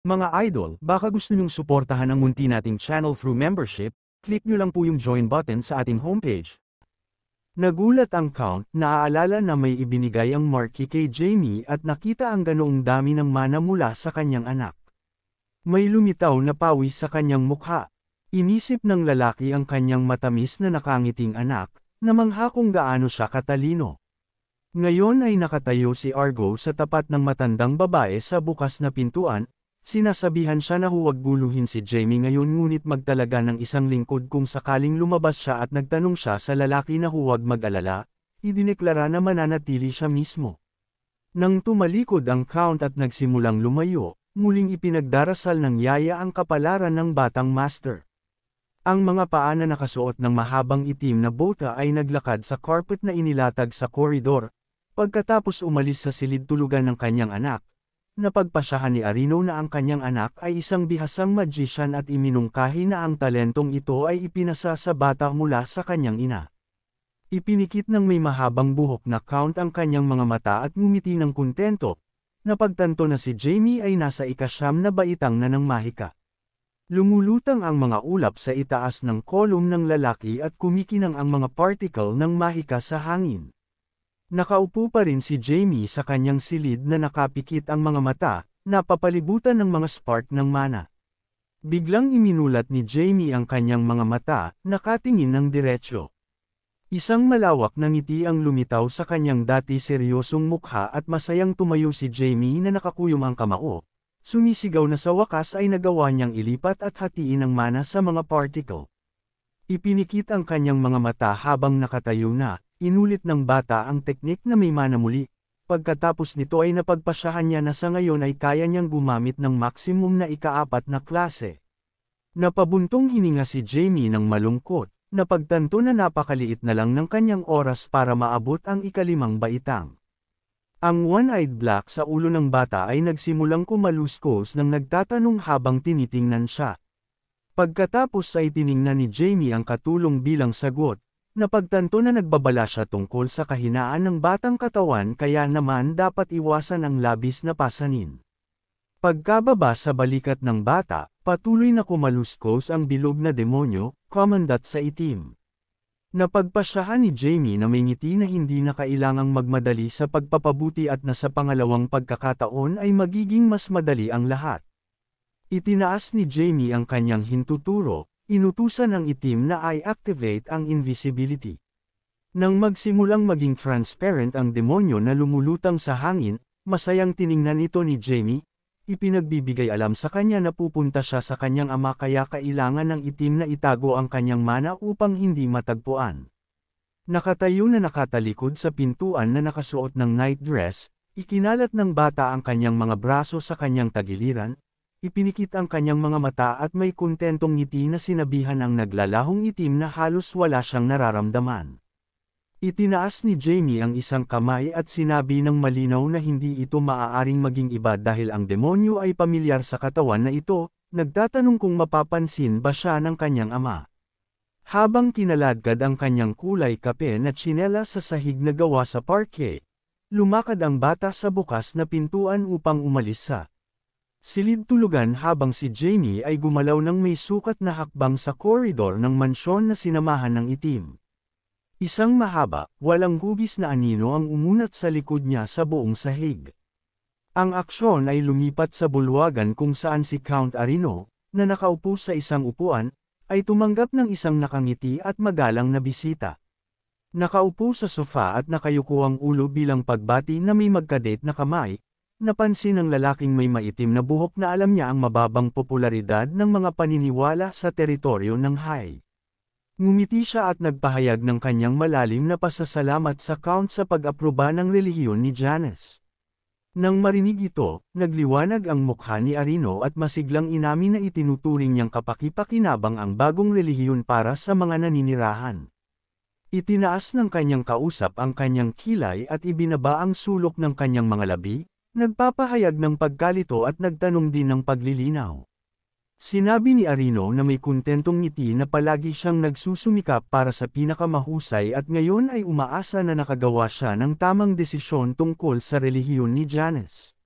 Mga idol, baka gusto nyong suportahan ang munti nating channel through membership, click nyo lang po yung join button sa ating homepage. Nagulat ang Count, naaalala na may ibinigay ang marquee kay Jamie at nakita ang ganoong dami ng mana mula sa kanyang anak. May lumitaw na pawis sa kanyang mukha. Inisip ng lalaki ang kanyang matamis na nakangiting anak, na mangha kung gaano siya katalino. Ngayon ay nakatayo si Argo sa tapat ng matandang babae sa bukas na pintuan. Sinasabihan siya na huwag guluhin si Jamie ngayon ngunit magtalaga ng isang lingkod kung sakaling lumabas siya at nagtanong siya sa lalaki na huwag mag-alala, idineklara na mananatili siya mismo. Nang tumalikod ang Count at nagsimulang lumayo, muling ipinagdarasal ng yaya ang kapalaran ng batang master. Ang mga paa na nakasuot ng mahabang itim na bota ay naglakad sa carpet na inilatag sa koridor, pagkatapos umalis sa silid tulugan ng kanyang anak. Napagpasyahan ni Arino na ang kanyang anak ay isang bihasang magician at iminungkahi na ang talentong ito ay ipinasa sa bata mula sa kanyang ina. Ipinikit ng may mahabang buhok na Count ang kanyang mga mata at ngumiti ng kontento. Napagtanto na si Jamie ay nasa ikasyam na baitang na ng mahika. Lumulutang ang mga ulap sa itaas ng kolum ng lalaki at kumikinang ang mga particle ng mahika sa hangin. Nakaupo pa rin si Jamie sa kanyang silid na nakapikit ang mga mata, napapalibutan ng mga spark ng mana. Biglang iminulat ni Jamie ang kanyang mga mata, nakatingin ng diretsyo. Isang malawak na ngiti ang lumitaw sa kanyang dati seryosong mukha at masayang tumayo si Jamie na nakakuyom ang kamao. Sumisigaw na sa wakas ay nagawa niyang ilipat at hatiin ang mana sa mga particle. Ipinikit ang kanyang mga mata habang nakatayo na. Inulit ng bata ang teknik na may mana muli. Pagkatapos nito ay napagpasyahan niya na sa ngayon ay kaya niyang gumamit ng maximum na ika-4 na klase. Napabuntong hininga si Jamie ng malungkot, napagtanto na napakaliit na lang ng kanyang oras para maabot ang ika-5 baitang. Ang one-eyed black sa ulo ng bata ay nagsimulang kumaluskos nang nagtatanong habang tinitingnan siya. Pagkatapos ay tiningnan ni Jamie ang katulong bilang sagot. Napagtanto na nagbabala siya tungkol sa kahinaan ng batang katawan kaya naman dapat iwasan ang labis na pasanin. Pagkababa sa balikat ng bata, patuloy na kumaluskos ang bilog na demonyo, komandat sa itim. Napagpasyahan ni Jamie na may ngiti na hindi na kailangang magmadali sa pagpapabuti at na sa pangalawang pagkakataon ay magiging mas madali ang lahat. Itinaas ni Jamie ang kanyang hintuturo. Inutusan ng itim na i-activate ang invisibility. Nang magsimulang maging transparent ang demonyo na lumulutang sa hangin, masayang tiningnan ito ni Jamie, ipinagbibigay alam sa kanya na pupunta siya sa kanyang ama kaya kailangan ng itim na itago ang kanyang mana upang hindi matagpuan. Nakatayo na nakatalikod sa pintuan na nakasuot ng night dress, ikinalat ng bata ang kanyang mga braso sa kanyang tagiliran, ipinikit ang kanyang mga mata at may kontentong ngiti na sinabihan ang naglalahong itim na halos wala siyang nararamdaman. Itinaas ni Jamie ang isang kamay at sinabi ng malinaw na hindi ito maaaring maging iba dahil ang demonyo ay pamilyar sa katawan na ito, nagtatanong kung mapapansin ba siya ng kanyang ama. Habang kinaladkad ang kanyang kulay kape na tsinelas sa sahig na gawa sa parquet, lumakad ang bata sa bukas na pintuan upang umalis sa silid tulugan habang si Jamie ay gumalaw ng may sukat na hakbang sa koridor ng mansyon na sinamahan ng itim. Isang mahaba, walang hugis na anino ang umunat sa likod niya sa buong sahig. Ang aksyon ay lumipat sa bulwagan kung saan si Count Arino, na nakaupo sa isang upuan, ay tumanggap ng isang nakangiti at magalang na bisita. Nakaupo sa sofa at nakayuko ang ulo bilang pagbati na may magkadate na kamay. Napansin ng lalaking may maitim na buhok na alam niya ang mababang popularidad ng mga paniniwala sa teritoryo ng High. Ngumiti siya at nagpahayag ng kanyang malalim na pasasalamat sa Count sa pag-aproba ng relihiyon ni Janice. Nang marinig ito, nagliwanag ang mukha ni Arino at masiglang inamin na itinuturing niyang kapaki-pakinabang ang bagong relihiyon para sa mga naninirahan. Itinaas ng kanyang kausap ang kanyang kilay at ibinaba ang sulok ng kanyang mga labi, nagpapahayag ng pagkalito at nagtanong din ng paglilinaw. Sinabi ni Arino na may kontentong ngiti na palagi siyang nagsusumikap para sa pinakamahusay at ngayon ay umaasa na nakagawa siya ng tamang desisyon tungkol sa relihiyon ni Janice.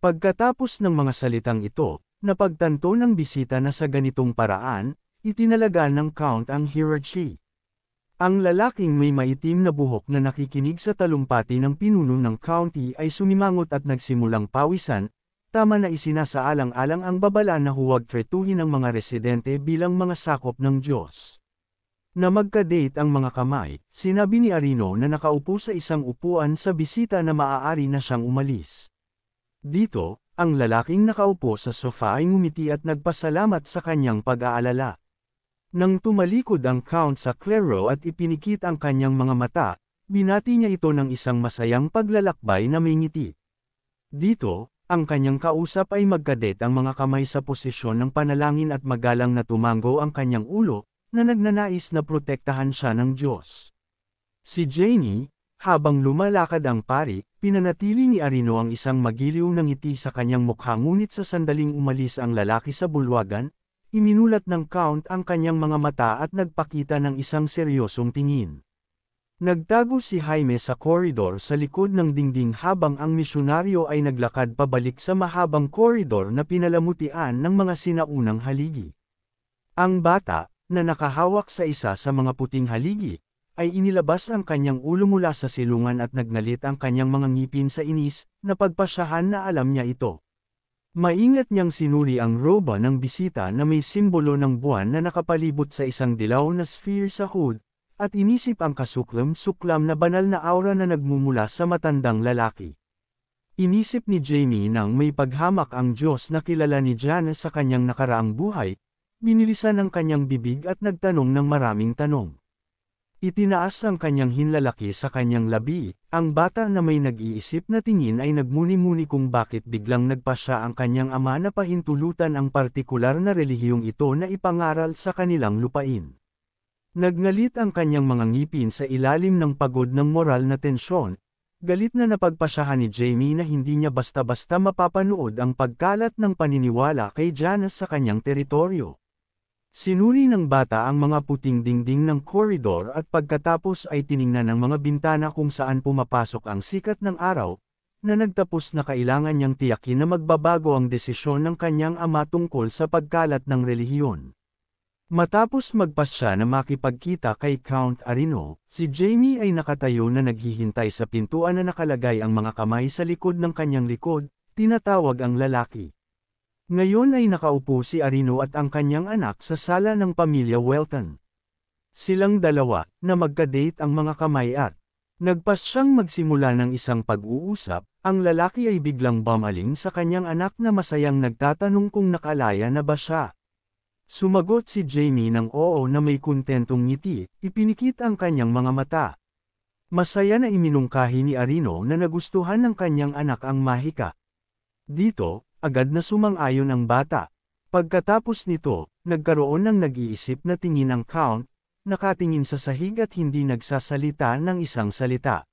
Pagkatapos ng mga salitang ito, napagtanto ng bisita na sa ganitong paraan, itinalaga ng Count ang hierarchy. Ang lalaking may maitim na buhok na nakikinig sa talumpati ng pinuno ng county ay sumimangot at nagsimulang pawisan, tama na isinasaalang-alang ang babala na huwag tretuhin ang mga residente bilang mga sakop ng Diyos. Na magka-date ang mga kamay, sinabi ni Arino na nakaupo sa isang upuan sa bisita na maaari na siyang umalis. Dito, ang lalaking nakaupo sa sofa ay ngumiti at nagpasalamat sa kanyang pag-aalala. Nang tumalikod ang Count sa klero at ipinikit ang kanyang mga mata, binati niya ito ng isang masayang paglalakbay na may ngiti. Dito, ang kanyang kausap ay magkadet ang mga kamay sa posisyon ng panalangin at magalang na tumango ang kanyang ulo, na nagnanais na protektahan siya ng Diyos. Si Janie, habang lumalakad ang pari, pinanatili ni Arino ang isang magiliw na ngiti sa kanyang mukha ngunit sa sandaling umalis ang lalaki sa bulwagan, iminulat ng Count ang kanyang mga mata at nagpakita ng isang seryosong tingin. Nagtago si Jaime sa koridor sa likod ng dingding habang ang misyonaryo ay naglakad pabalik sa mahabang koridor na pinalamutian ng mga sinaunang haligi. Ang bata, na nakahawak sa isa sa mga puting haligi, ay inilabas ang kanyang ulo mula sa silungan at nagnalit ang kanyang mga ngipin sa inis, na pagpasyahan na alam niya ito. Maingat niyang sinuri ang roba ng bisita na may simbolo ng buwan na nakapalibot sa isang dilaw na sphere sa hood, at inisip ang kasuklam-suklam na banal na aura na nagmumula sa matandang lalaki. Inisip ni Jamie nang may paghamak ang Diyos na kilala ni Janice sa kanyang nakaraang buhay, binilisan ang kanyang bibig at nagtanong ng maraming tanong. Itinaas ang kanyang hinlalaki sa kanyang labi, ang bata na may nag-iisip na tingin ay nagmuni-muni kung bakit biglang nagpasya ang kanyang ama na pahintulutan ang partikular na relihiyong ito na ipangaral sa kanilang lupain. Nagngalit ang kanyang mga ngipin sa ilalim ng pagod ng moral na tensyon, galit na napagpasyahan ni Jamie na hindi niya basta-basta mapapanood ang pagkalat ng paniniwala kay Janice sa kanyang teritoryo. Sinuri ng bata ang mga puting dingding ng koridor at pagkatapos ay tiningnan ng mga bintana kung saan pumapasok ang sikat ng araw, na nagtapos na kailangan niyang tiyakin na magbabago ang desisyon ng kanyang ama tungkol sa pagkalat ng relihiyon. Matapos magpasya na makipagkita kay Count Arino, si Jamie ay nakatayo na naghihintay sa pintuan na nakalagay ang mga kamay sa likod ng kanyang likod, tinatawag ang lalaki. Ngayon ay nakaupo si Arino at ang kanyang anak sa sala ng pamilya Welton. Silang dalawa, na magka-date ang mga kamay at nagpasyang magsimula ng isang pag-uusap, ang lalaki ay biglang bumaling sa kanyang anak na masayang nagtatanong kung nakalaya na ba siya. Sumagot si Jamie ng oo na may kontentong ngiti, ipinikit ang kanyang mga mata. Masaya na iminungkahi ni Arino na nagustuhan ng kanyang anak ang mahika. Dito, agad na sumang-ayon ang bata. Pagkatapos nito, nagkaroon ng nag-iisip na tingin ang Count, nakatingin sa sahig at hindi nagsasalita ng isang salita.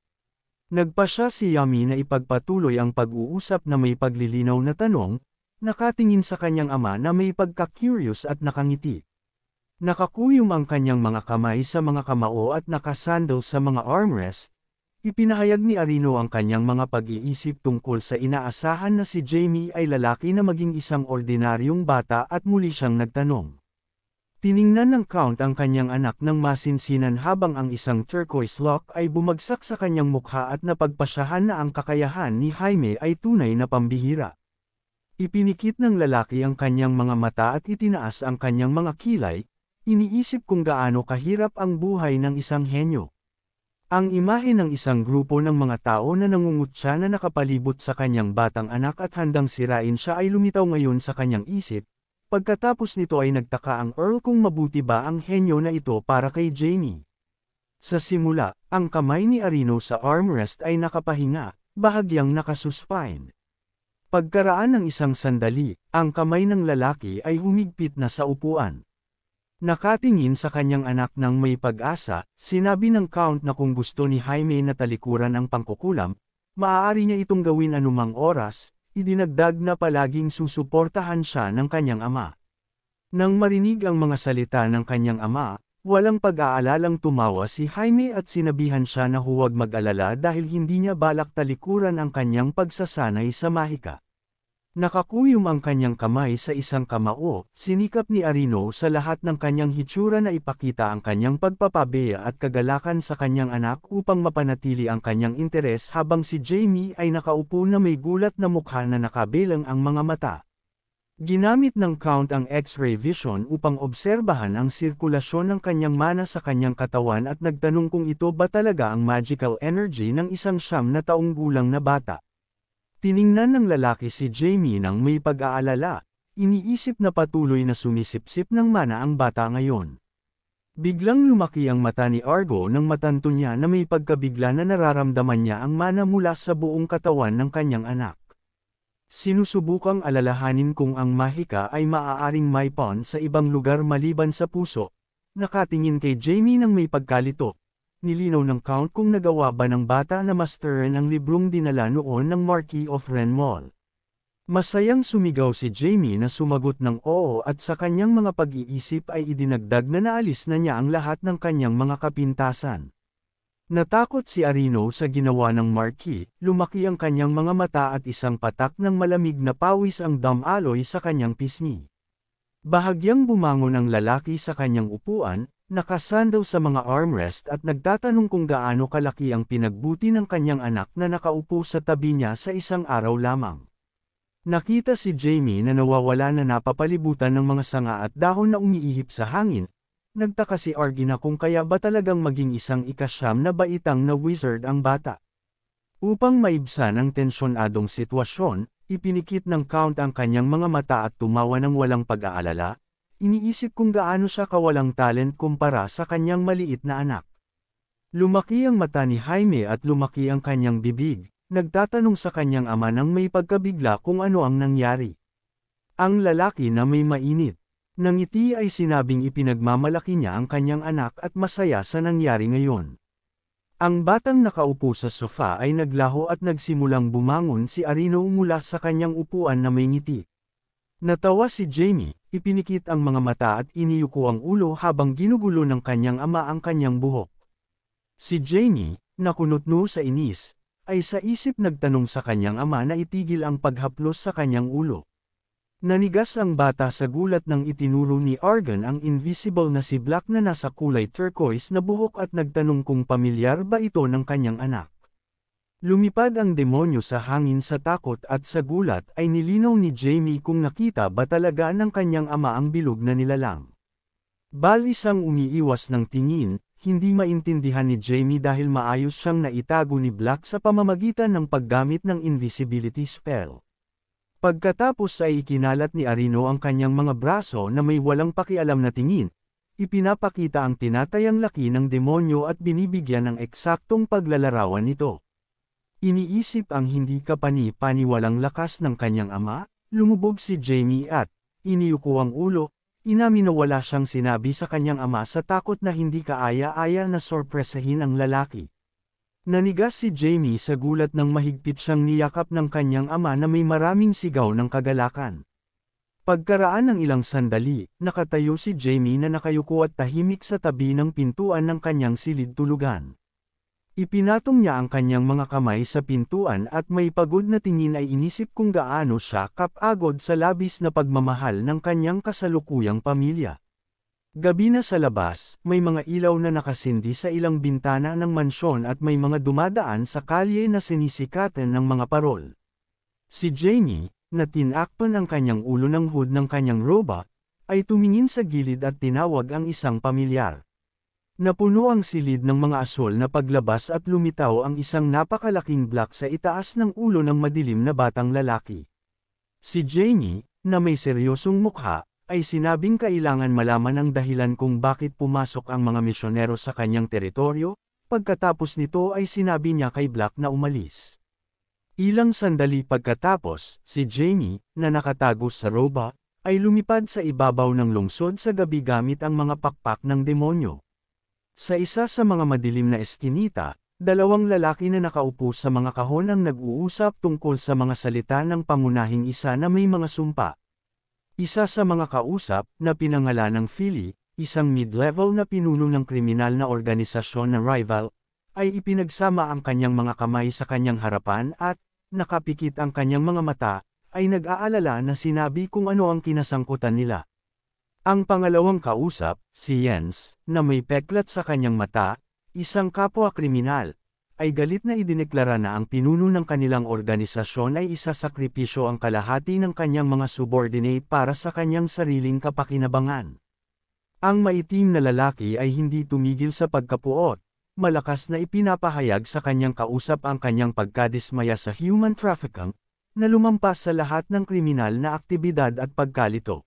Nagpasya si Yami na ipagpatuloy ang pag-uusap na may paglilinaw na tanong, nakatingin sa kanyang ama na may pagka-curious at nakangiti. Nakakuyom ang kanyang mga kamay sa mga kamao at nakasandal sa mga armrest. Ipinahayag ni Arino ang kanyang mga pag-iisip tungkol sa inaasahan na si Jamie ay lalaki na maging isang ordinaryong bata at muli siyang nagtanong. Tiningnan ng Count ang kanyang anak ng masinsinan habang ang isang turquoise lock ay bumagsak sa kanyang mukha at napagpasyahan na ang kakayahan ni Jaime ay tunay na pambihira. Ipinikit ng lalaki ang kanyang mga mata at itinaas ang kanyang mga kilay, iniisip kung gaano kahirap ang buhay ng isang henyo. Ang imahe ng isang grupo ng mga tao na nangungutya na nakapalibot sa kanyang batang anak at handang sirain siya ay lumitaw ngayon sa kanyang isip. Pagkatapos nito ay nagtaka ang Earl kung mabuti ba ang henyo na ito para kay Jamie. Sa simula, ang kamay ni Arino sa armrest ay nakapahinga, bahagyang nakasuspine. Pagkaraan ng isang sandali, ang kamay ng lalaki ay humigpit na sa upuan. Nakatingin sa kanyang anak ng may pag-asa, sinabi ng Count na kung gusto ni Jaime na talikuran ang pangkukulam, maaari niya itong gawin anumang oras, idinagdag na palaging susuportahan siya ng kanyang ama. Nang marinig ang mga salita ng kanyang ama, walang pag-aalalang tumawa si Jaime at sinabihan siya na huwag mag-alala dahil hindi niya balak talikuran ang kanyang pagsasanay sa mahika. Nakakuyom ang kanyang kamay sa isang kamao, sinikap ni Arino sa lahat ng kanyang hitsura na ipakita ang kanyang pagpapabeya at kagalakan sa kanyang anak upang mapanatili ang kanyang interes habang si Jamie ay nakaupo na may gulat na mukha na nakabilang ang mga mata. Ginamit ng Count ang X-ray vision upang obserbahan ang sirkulasyon ng kanyang mana sa kanyang katawan at nagtanong kung ito ba talaga ang magical energy ng isang 9 na taong gulang na bata. Tiningnan ng lalaki si Jamie nang may pag-aalala, iniisip na patuloy na sumisipsip ng mana ang bata ngayon. Biglang lumaki ang mata ni Argo nang matanto niya na may pagkabigla na nararamdaman niya ang mana mula sa buong katawan ng kanyang anak. Sinusubukang alalahanin kung ang mahika ay maaaring maipon sa ibang lugar maliban sa puso. Nakatingin kay Jamie nang may pagkalito. Nilinaw ng Count kung nagawa ba ng bata na masterin ang librong dinala noon ng Marquis of Renmol. Masayang sumigaw si Jamie na sumagot ng oo at sa kanyang mga pag-iisip ay idinagdag na naalis na niya ang lahat ng kanyang mga kapintasan. Natakot si Arino sa ginawa ng Marquis, lumaki ang kanyang mga mata at isang patak ng malamig na pawis ang damaloy sa kanyang pisngi. Bahagyang bumangon ang lalaki sa kanyang upuan, nakasandaw sa mga armrest at nagtatanong kung gaano kalaki ang pinagbuti ng kanyang anak na nakaupo sa tabi niya sa isang araw lamang. Nakita si Jamie na nawawala na napapalibutan ng mga sanga at dahon na umiihip sa hangin. Nagtaka si Argy na kung kaya ba talagang maging isang ika-9 na baitang na wizard ang bata. Upang maibsan ang tensyonadong sitwasyon, ipinikit ng Count ang kanyang mga mata at tumawa ng walang pag-aalala. Iniisip kung gaano siya kawalang talent kumpara sa kanyang maliit na anak. Lumaki ang mata ni Jaime at lumaki ang kanyang bibig, nagtatanong sa kanyang ama nang may pagkabigla kung ano ang nangyari. Ang lalaki na may mainit. Nangiti ay sinabing ipinagmamalaki niya ang kanyang anak at masaya sa nangyari ngayon. Ang batang nakaupo sa sofa ay naglaho at nagsimulang bumangon si Arino mula sa kanyang upuan na may ngiti. Natawa si Jamie, ipinikit ang mga mata at iniyuko ang ulo habang ginugulo ng kanyang ama ang kanyang buhok. Si Jamie, nakunotno sa inis, ay sa isip nagtanong sa kanyang ama na itigil ang paghaplos sa kanyang ulo. Nanigas ang bata sa gulat nang itinuro ni Argan ang invisible na si Black na nasa kulay turquoise na buhok at nagtanong kung pamilyar ba ito ng kanyang anak. Lumipad ang demonyo sa hangin sa takot at sa gulat ay nilinaw ni Jamie kung nakita ba talaga ng kanyang ama ang bilog na nilalang. Isang umiiwas ng tingin, hindi maintindihan ni Jamie dahil maayos siyang naitago ni Black sa pamamagitan ng paggamit ng invisibility spell. Pagkatapos ay ikinalat ni Arino ang kanyang mga braso na may walang pakialam na tingin, ipinapakita ang tinatayang laki ng demonyo at binibigyan ng eksaktong paglalarawan nito. Iniisip ang hindi kapani-paniwalang lakas ng kanyang ama, lumubog si Jamie at, iniyuko ang ulo, inamin na wala siyang sinabi sa kanyang ama sa takot na hindi kaaya-aya na sorpresahin ang lalaki. Nanigas si Jamie sa gulat nang mahigpit siyang niyakap ng kanyang ama na may maraming sigaw ng kagalakan. Pagkaraan ng ilang sandali, nakatayo si Jamie na nakayuko at tahimik sa tabi ng pintuan ng kanyang silid tulugan. Ipinatong niya ang kanyang mga kamay sa pintuan at may pagod na tingin ay inisip kung gaano siya kapagod sa labis na pagmamahal ng kanyang kasalukuyang pamilya. Gabi na sa labas, may mga ilaw na nakasindi sa ilang bintana ng mansyon at may mga dumadaan sa kalye na sinisikatan ng mga parol. Si Jamie, na tinakpan ang kanyang ulo ng hood ng kanyang roba, ay tumingin sa gilid at tinawag ang isang pamilyar. Napuno ang silid ng mga asol na paglabas at lumitaw ang isang napakalaking black sa itaas ng ulo ng madilim na batang lalaki. Si Jamie, na may seryosong mukha, ay sinabing kailangan malaman ang dahilan kung bakit pumasok ang mga misyonero sa kanyang teritoryo, pagkatapos nito ay sinabi niya kay Black na umalis. Ilang sandali pagkatapos, si Jamie, na nakatago sa roba, ay lumipad sa ibabaw ng lungsod sa gabi gamit ang mga pakpak ng demonyo. Sa isa sa mga madilim na eskinita, dalawang lalaki na nakaupo sa mga kahon ang nag-uusap tungkol sa mga salita ng pangunahing isa na may mga sumpa. Isa sa mga kausap, na pinangalan ng Philly, isang mid-level na pinuno ng kriminal na organisasyon na rival, ay ipinagsama ang kanyang mga kamay sa kanyang harapan at, nakapikit ang kanyang mga mata, ay nag-aalala na sinabi kung ano ang kinasangkutan nila. Ang pangalawang kausap, si Jens, na may peklat sa kanyang mata, isang kapwa-kriminal, ay galit na idineklara na ang pinuno ng kanilang organisasyon ay isasakripisyo ang kalahati ng kanyang mga subordinate para sa kanyang sariling kapakinabangan. Ang maitim na lalaki ay hindi tumigil sa pagkapuot, malakas na ipinapahayag sa kanyang kausap ang kanyang pagkadismaya sa human trafficking, na lumampas sa lahat ng kriminal na aktibidad at pagkalito.